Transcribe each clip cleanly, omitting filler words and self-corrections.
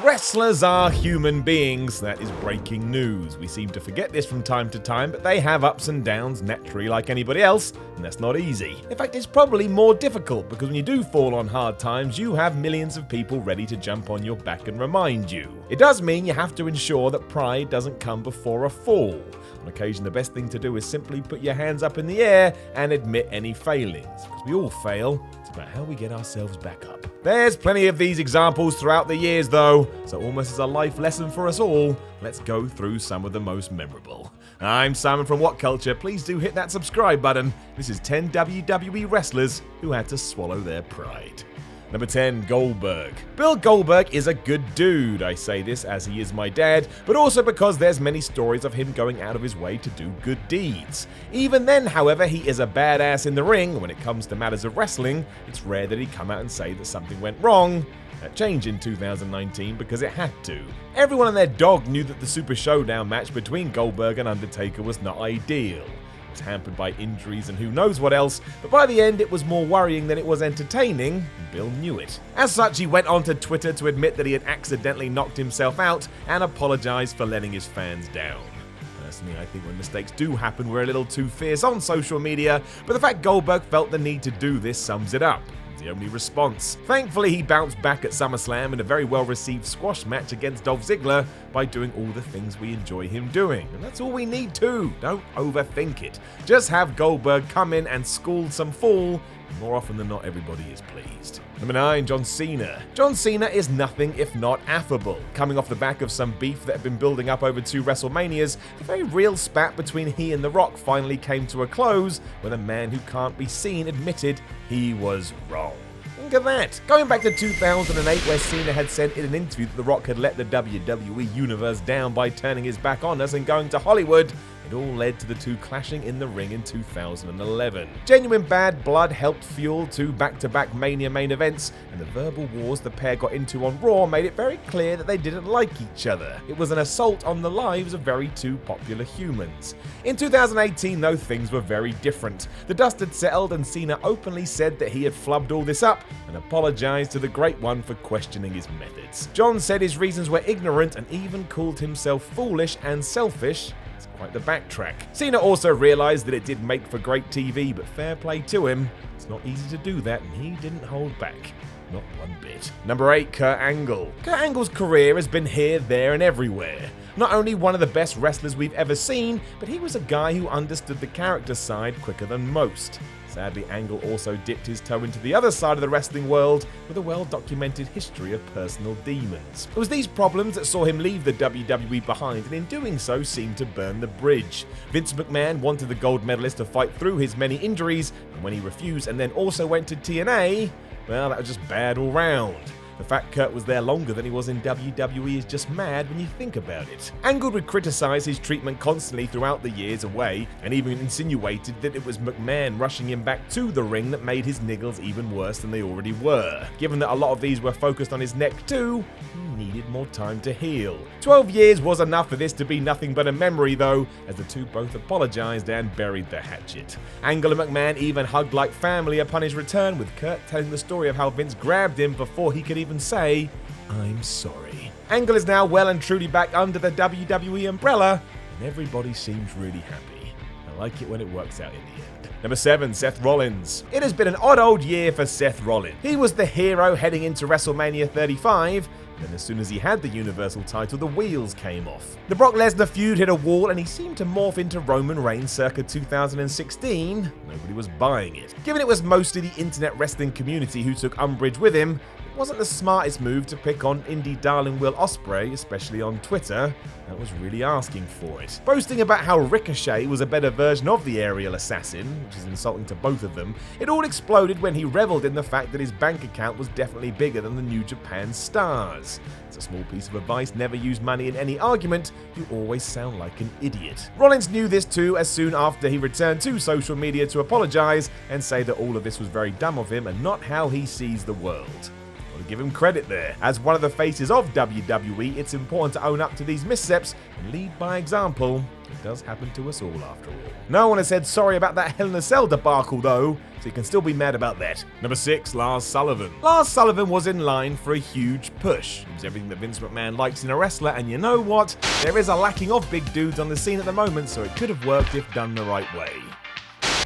Wrestlers are human beings. That is breaking news. We seem to forget this from time to time, but they have ups and downs naturally like anybody else, and that's not easy. In fact, it's probably more difficult because when you do fall on hard times, you have millions of people ready to jump on your back and remind you. It does mean you have to ensure that pride doesn't come before a fall. On occasion, the best thing to do is simply put your hands up in the air and admit any failings, because we all fail. It's about how we get ourselves back up. There's plenty of these examples throughout the years though, so almost as a life lesson for us all, let's go through some of the most memorable. I'm Simon from What Culture. Please do hit that subscribe button. This is 10 WWE wrestlers who had to swallow their pride. Number 10, Goldberg. Bill Goldberg is a good dude. I say this as he is my dad, but also because there's many stories of him going out of his way to do good deeds. Even then, however, he is a badass in the ring. When it comes to matters of wrestling, it's rare that he'd come out and say that something went wrong. That changed in 2019 because it had to. Everyone and their dog knew that the Super Showdown match between Goldberg and Undertaker was not ideal. It was hampered by injuries and who knows what else, but by the end it was more worrying than it was entertaining, and Bill knew it. As such, he went onto Twitter to admit that he had accidentally knocked himself out and apologized for letting his fans down. Personally, I think when mistakes do happen, we're a little too fierce on social media, but the fact Goldberg felt the need to do this sums it up. The only response. Thankfully, he bounced back at SummerSlam in a very well-received squash match against Dolph Ziggler by doing all the things we enjoy him doing. And that's all we need too. Don't overthink it. Just have Goldberg come in and school some fool. More often than not, everybody is pleased. Number 9, John Cena. John Cena is nothing if not affable. Coming off the back of some beef that had been building up over 2 WrestleManias, the very real spat between he and The Rock finally came to a close when a man who can't be seen admitted he was wrong. Think of that. Going back to 2008, where Cena had said in an interview that The Rock had let the WWE Universe down by turning his back on us and going to Hollywood, it all led to the two clashing in the ring in 2011. Genuine bad blood helped fuel 2 back-to-back Mania main events, and the verbal wars the pair got into on Raw made it very clear that they didn't like each other. It was an assault on the lives of very 2 popular humans. In 2018, though, things were very different. The dust had settled and Cena openly said that he had flubbed all this up and apologized to the Great One for questioning his methods. John said his reasons were ignorant and even called himself foolish and selfish. Quite the backtrack. Cena also realized that it did make for great TV, but fair play to him. It's not easy to do that, and he didn't hold back. Not one bit. Number 8, Kurt Angle. Kurt Angle's career has been here, there, and everywhere. Not only one of the best wrestlers we've ever seen, but he was a guy who understood the character side quicker than most. Sadly, Angle also dipped his toe into the other side of the wrestling world with a well-documented history of personal demons. It was these problems that saw him leave the WWE behind, and in doing so seemed to burn the bridge. Vince McMahon wanted the gold medalist to fight through his many injuries, and when he refused and then also went to TNA, well, that was just bad all round. The fact Kurt was there longer than he was in WWE is just mad when you think about it. Angle would criticize his treatment constantly throughout the years away, and even insinuated that it was McMahon rushing him back to the ring that made his niggles even worse than they already were. Given that a lot of these were focused on his neck too, he needed more time to heal. 12 years was enough for this to be nothing but a memory though, as the two both apologized and buried the hatchet. Angle and McMahon even hugged like family upon his return, with Kurt telling the story of how Vince grabbed him before he could even say, "I'm sorry." Angle is now well and truly back under the WWE umbrella, and everybody seems really happy. I like it when it works out in the end. Number 7, Seth Rollins. It has been an odd old year for Seth Rollins. He was the hero heading into WrestleMania 35, then as soon as he had the Universal title, the wheels came off. The Brock Lesnar feud hit a wall and he seemed to morph into Roman Reigns circa 2016. Nobody was buying it. Given it was mostly the internet wrestling community who took umbrage with him, it wasn't the smartest move to pick on indie darling Will Ospreay, especially on Twitter. That was really asking for it. Boasting about how Ricochet was a better version of the aerial assassin, which is insulting to both of them, it all exploded when he reveled in the fact that his bank account was definitely bigger than the New Japan stars. It's a small piece of advice: never use money in any argument, you always sound like an idiot. Rollins knew this too, as soon after he returned to social media to apologize and say that all of this was very dumb of him and not how he sees the world. Give him credit there. As one of the faces of WWE, it's important to own up to these missteps and lead by example. It does happen to us all after all. No one has said sorry about that Hell in a Cell debacle though, so you can still be mad about that. Number 6, Lars Sullivan. Lars Sullivan was in line for a huge push. He was everything that Vince McMahon likes in a wrestler, and you know what? There is a lacking of big dudes on the scene at the moment, so it could have worked if done the right way.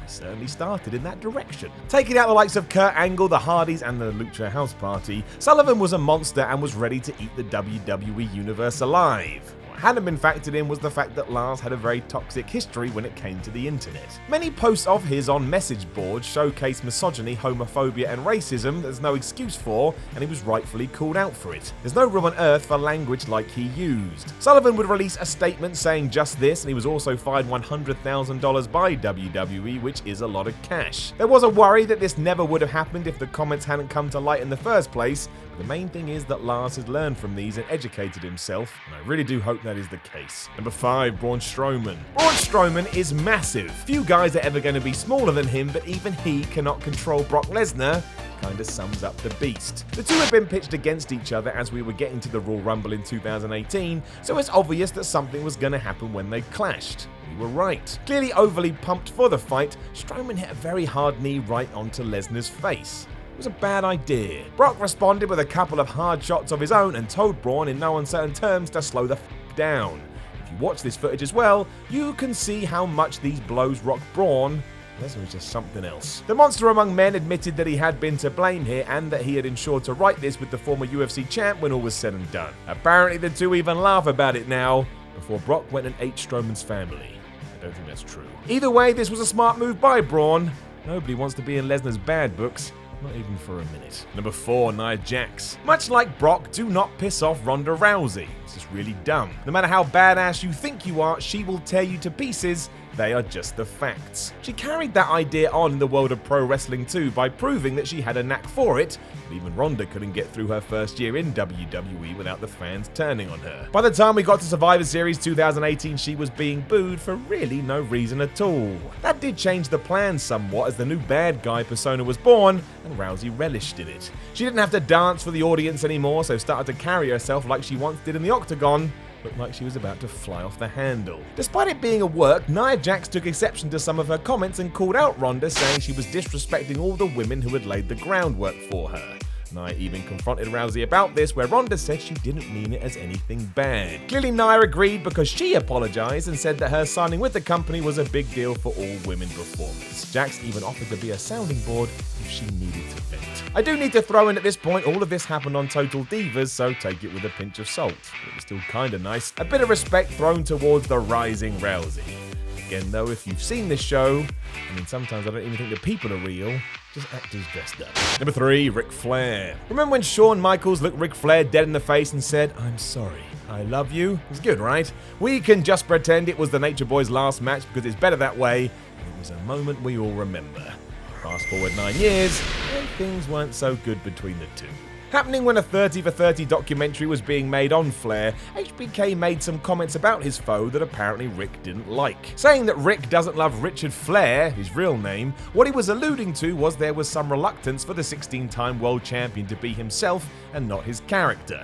Certainly started in that direction. Taking out the likes of Kurt Angle, the Hardys, and the Lucha House Party, Sullivan was a monster and was ready to eat the WWE Universe alive. What hadn't been factored in was the fact that Lars had a very toxic history when it came to the internet. Many posts of his on message boards showcased misogyny, homophobia, and racism there's no excuse for, and he was rightfully called out for it. There's no room on earth for language like he used. Sullivan would release a statement saying just this, and he was also fined $100,000 by WWE, which is a lot of cash. There was a worry that this never would have happened if the comments hadn't come to light in the first place, but the main thing is that Lars has learned from these and educated himself, and I really do hope that is the case. Number 5, Braun Strowman. Braun Strowman is massive. Few guys are ever going to be smaller than him, but even he cannot control Brock Lesnar. Kinda sums up the beast. The two had been pitched against each other as we were getting to the Royal Rumble in 2018, so it's obvious that something was going to happen when they clashed. We were right. Clearly overly pumped for the fight, Strowman hit a very hard knee right onto Lesnar's face. It was a bad idea. Brock responded with a couple of hard shots of his own and told Braun in no uncertain terms to slow the f*** down. If you watch this footage as well, you can see how much these blows rocked Braun. Lesnar was just something else. The monster among men admitted that he had been to blame here and that he had ensured to right this with the former UFC champ when all was said and done. Apparently the two even laugh about it now, before Brock went and ate Strowman's family. I don't think that's true. Either way, this was a smart move by Braun. Nobody wants to be in Lesnar's bad books. Not even for a minute. Number 4, Nia Jax. Much like Brock, do not piss off Ronda Rousey. This is really dumb. No matter how badass you think you are, she will tear you to pieces. They are just the facts. She carried that idea on in the world of pro wrestling too by proving that she had a knack for it, but even Ronda couldn't get through her first year in WWE without the fans turning on her. By the time we got to Survivor Series 2018, she was being booed for really no reason at all. That did change the plan somewhat as the new bad guy persona was born, and Rousey relished in it. She didn't have to dance for the audience anymore, so started to carry herself like she once did in the Octagon. Looked like she was about to fly off the handle. Despite it being a work, Nia Jax took exception to some of her comments and called out Ronda, saying she was disrespecting all the women who had laid the groundwork for her. Nia even confronted Rousey about this, where Ronda said she didn't mean it as anything bad. Clearly Nia agreed because she apologized and said that her signing with the company was a big deal for all women performers. Jax even offered to be a sounding board if she needed to vent. I do need to throw in at this point, all of this happened on Total Divas, so take it with a pinch of salt. But it was still kinda nice. A bit of respect thrown towards the rising Rousey. Again though, if you've seen this show, I mean sometimes I don't even think the people are real, just actors dressed up. Number 3, Ric Flair. Remember when Shawn Michaels looked Ric Flair dead in the face and said, "I'm sorry, I love you"? It was good, right? We can just pretend it was the Nature Boy's last match because it's better that way, and it was a moment we all remember. Fast forward 9 years, and things weren't so good between the two. Happening when a 30 for 30 documentary was being made on Flair, HBK made some comments about his foe that apparently Rick didn't like. Saying that Rick doesn't love Richard Flair, his real name, what he was alluding to was there was some reluctance for the 16-time world champion to be himself and not his character.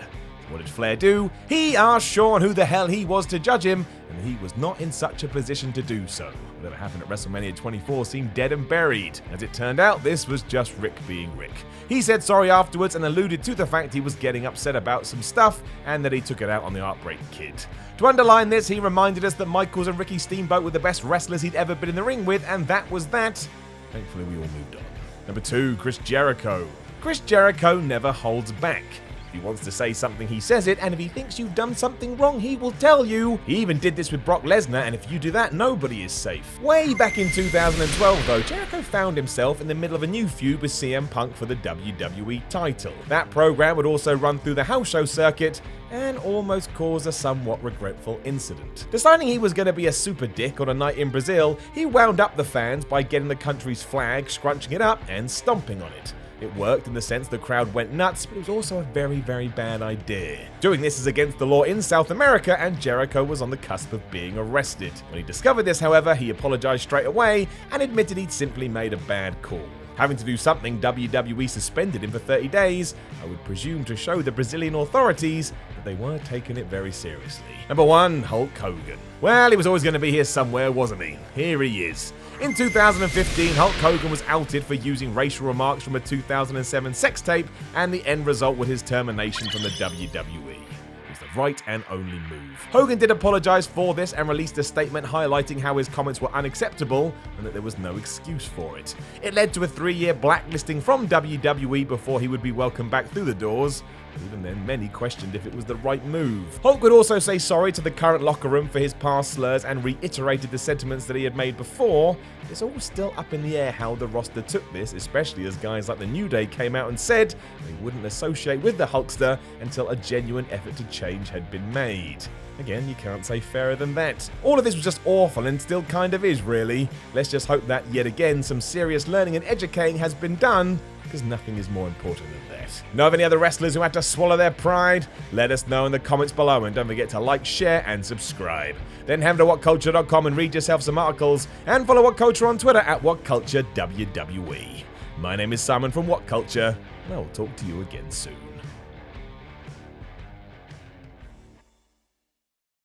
What did Flair do? He asked Shawn who the hell he was to judge him, and he was not in such a position to do so. Whatever happened at WrestleMania 24 seemed dead and buried. As it turned out, this was just Rick being Rick. He said sorry afterwards and alluded to the fact he was getting upset about some stuff and that he took it out on the Heartbreak Kid. To underline this, he reminded us that Michaels and Ricky Steamboat were the best wrestlers he'd ever been in the ring with, and that was that. Thankfully, we all moved on. Number 2, Chris Jericho. Chris Jericho never holds back. If he wants to say something, he says it, and if he thinks you've done something wrong, he will tell you. He even did this with Brock Lesnar, and if you do that, nobody is safe. Way back in 2012, though, Jericho found himself in the middle of a new feud with CM Punk for the WWE title. That program would also run through the house show circuit, and almost cause a somewhat regretful incident. Deciding he was going to be a super dick on a night in Brazil, he wound up the fans by getting the country's flag, scrunching it up, and stomping on it. It worked in the sense the crowd went nuts, but it was also a very, very bad idea. Doing this is against the law in South America, and Jericho was on the cusp of being arrested. When he discovered this, however, he apologized straight away and admitted he'd simply made a bad call. Having to do something WWE suspended him for 30 days, I would presume to show the Brazilian authorities that they weren't taking it very seriously. Number 1. Hulk Hogan. Well, he was always going to be here somewhere, wasn't he? Here he is. In 2015, Hulk Hogan was outed for using racial remarks from a 2007 sex tape, and the end result was his termination from the WWE. Right and only move. Hogan did apologize for this and released a statement highlighting how his comments were unacceptable and that there was no excuse for it. It led to a 3-year blacklisting from WWE before he would be welcomed back through the doors. Even then, many questioned if it was the right move. Hulk would also say sorry to the current locker room for his past slurs and reiterated the sentiments that he had made before. It's all still up in the air how the roster took this, especially as guys like the New Day came out and said they wouldn't associate with the Hulkster until a genuine effort to change had been made. Again, you can't say fairer than that. All of this was just awful and still kind of is, really. Let's just hope that, yet again, some serious learning and educating has been done, because nothing is more important than that. Know of any other wrestlers who had to swallow their pride? Let us know in the comments below, and don't forget to like, share, and subscribe. Then head to whatculture.com and read yourself some articles, and follow What Culture on Twitter at WhatCultureWWE. My name is Simon from What Culture, and I will talk to you again soon.